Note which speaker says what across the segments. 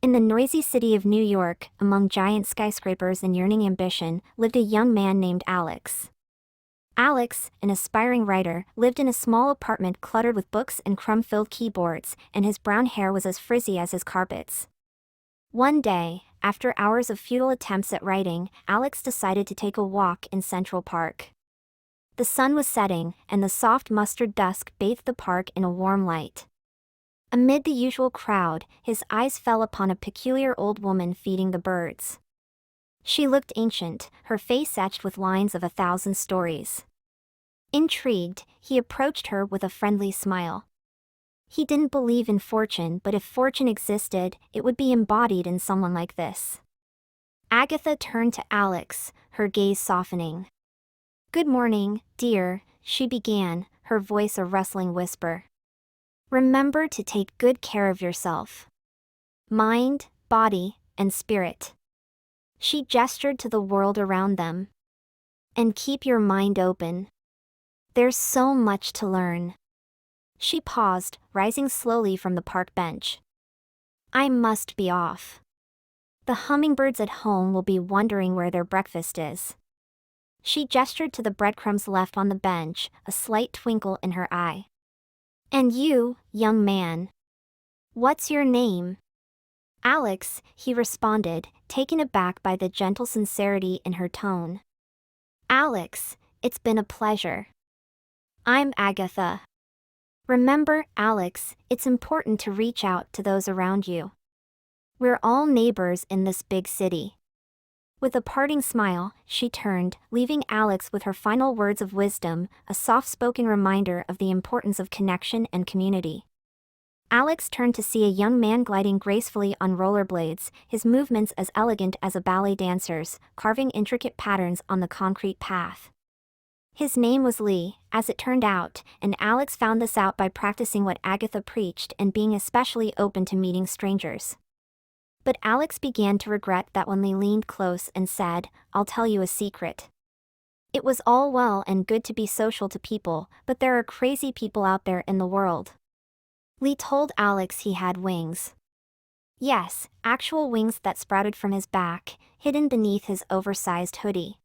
Speaker 1: In the noisy city of New York, among giant skyscrapers and yearning ambition, lived a young man named Alex. Alex, an aspiring writer, lived in a small apartment cluttered with books and crumb-filled keyboards, and his brown hair was as frizzy as his carpets. One day, after hours of futile attempts at writing, Alex decided to take a walk in Central Park. The sun was setting, and the soft mustard dusk bathed the park in a warm light. Amid the usual crowd, his eyes fell upon a peculiar old woman feeding the birds. She looked ancient, her face etched with lines of 1,000 stories. Intrigued, he approached her with a friendly smile. He didn't believe in fortune, but if fortune existed, it would be embodied in someone like this. Agatha turned to Alex, her gaze softening. "Good morning, dear," she began, her voice a rustling whisper. "Remember to take good care of yourself. Mind, body, and spirit." She gestured to the world around them. "And keep your mind open. There's so much to learn." She paused, rising slowly from the park bench. "I must be off. The hummingbirds at home will be wondering where their breakfast is." She gestured to the breadcrumbs left on the bench, a slight twinkle in her eye. "And you, young man. What's your name?" "Alex," he responded, taken aback by the gentle sincerity in her tone. "Alex, it's been a pleasure." "I'm Agatha. Remember, Alex, it's important to reach out to those around you. We're all neighbors in this big city." With a parting smile, she turned, leaving Alex with her final words of wisdom, a soft-spoken reminder of the importance of connection and community. Alex turned to see a young man gliding gracefully on rollerblades, his movements as elegant as a ballet dancer's, carving intricate patterns on the concrete path. His name was Lee, as it turned out, and Alex found this out by practicing what Agatha preached and being especially open to meeting strangers. But Alex began to regret that when Lee leaned close and said, "I'll tell you a secret." It was all well and good to be social to people, but there are crazy people out there in the world. Lee told Alex he had wings. Yes, actual wings that sprouted from his back, hidden beneath his oversized hoodie.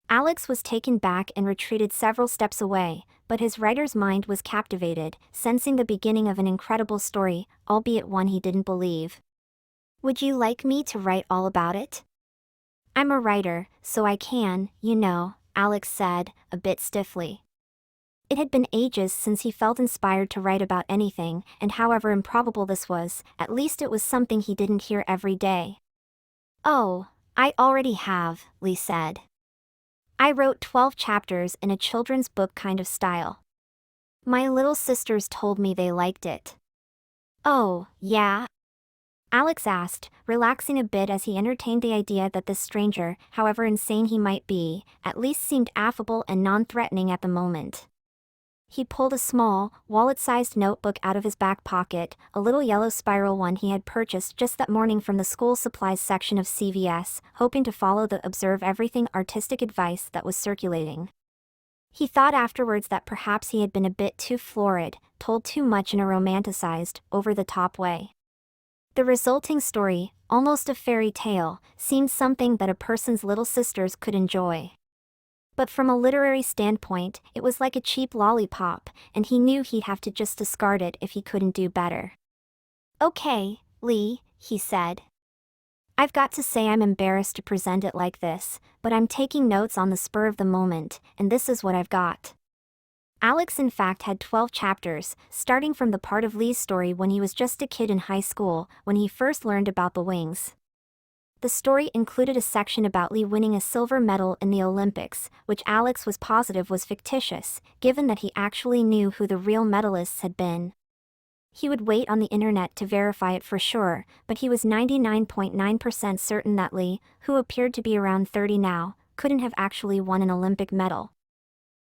Speaker 1: Alex was taken back and retreated several steps away, but his writer's mind was captivated, sensing the beginning of an incredible story, albeit one he didn't believe. "Would you like me to write all about it?" "I'm a writer, so I can, Alex said, a bit stiffly. It had been ages since he felt inspired to write about anything, and however improbable this was, at least it was something he didn't hear every day. "Oh, I already have," Lee said. "I wrote 12 chapters in a children's book kind of style. My little sisters told me they liked it." "Oh, yeah?" Alex asked, relaxing a bit as he entertained the idea that this stranger, however insane he might be, at least seemed affable and non-threatening at the moment. He pulled a small, wallet-sized notebook out of his back pocket, a little yellow spiral one he had purchased just that morning from the school supplies section of CVS, hoping to follow the observe everything artistic advice that was circulating. He thought afterwards that perhaps he had been a bit too florid, told too much in a romanticized, over-the-top way. The resulting story, almost a fairy tale, seemed something that a person's little sisters could enjoy. But from a literary standpoint, it was like a cheap lollipop, and he knew he'd have to just discard it if he couldn't do better. "Okay, Lee," he said. "I've got to say I'm embarrassed to present it like this, but I'm taking notes on the spur of the moment, and this is what I've got." Alex in fact had 12 chapters, starting from the part of Lee's story when he was just a kid in high school, when he first learned about the wings. The story included a section about Lee winning a silver medal in the Olympics, which Alex was positive was fictitious, given that he actually knew who the real medalists had been. He would wait on the internet to verify it for sure, but he was 99.9% certain that Lee, who appeared to be around 30 now, couldn't have actually won an Olympic medal.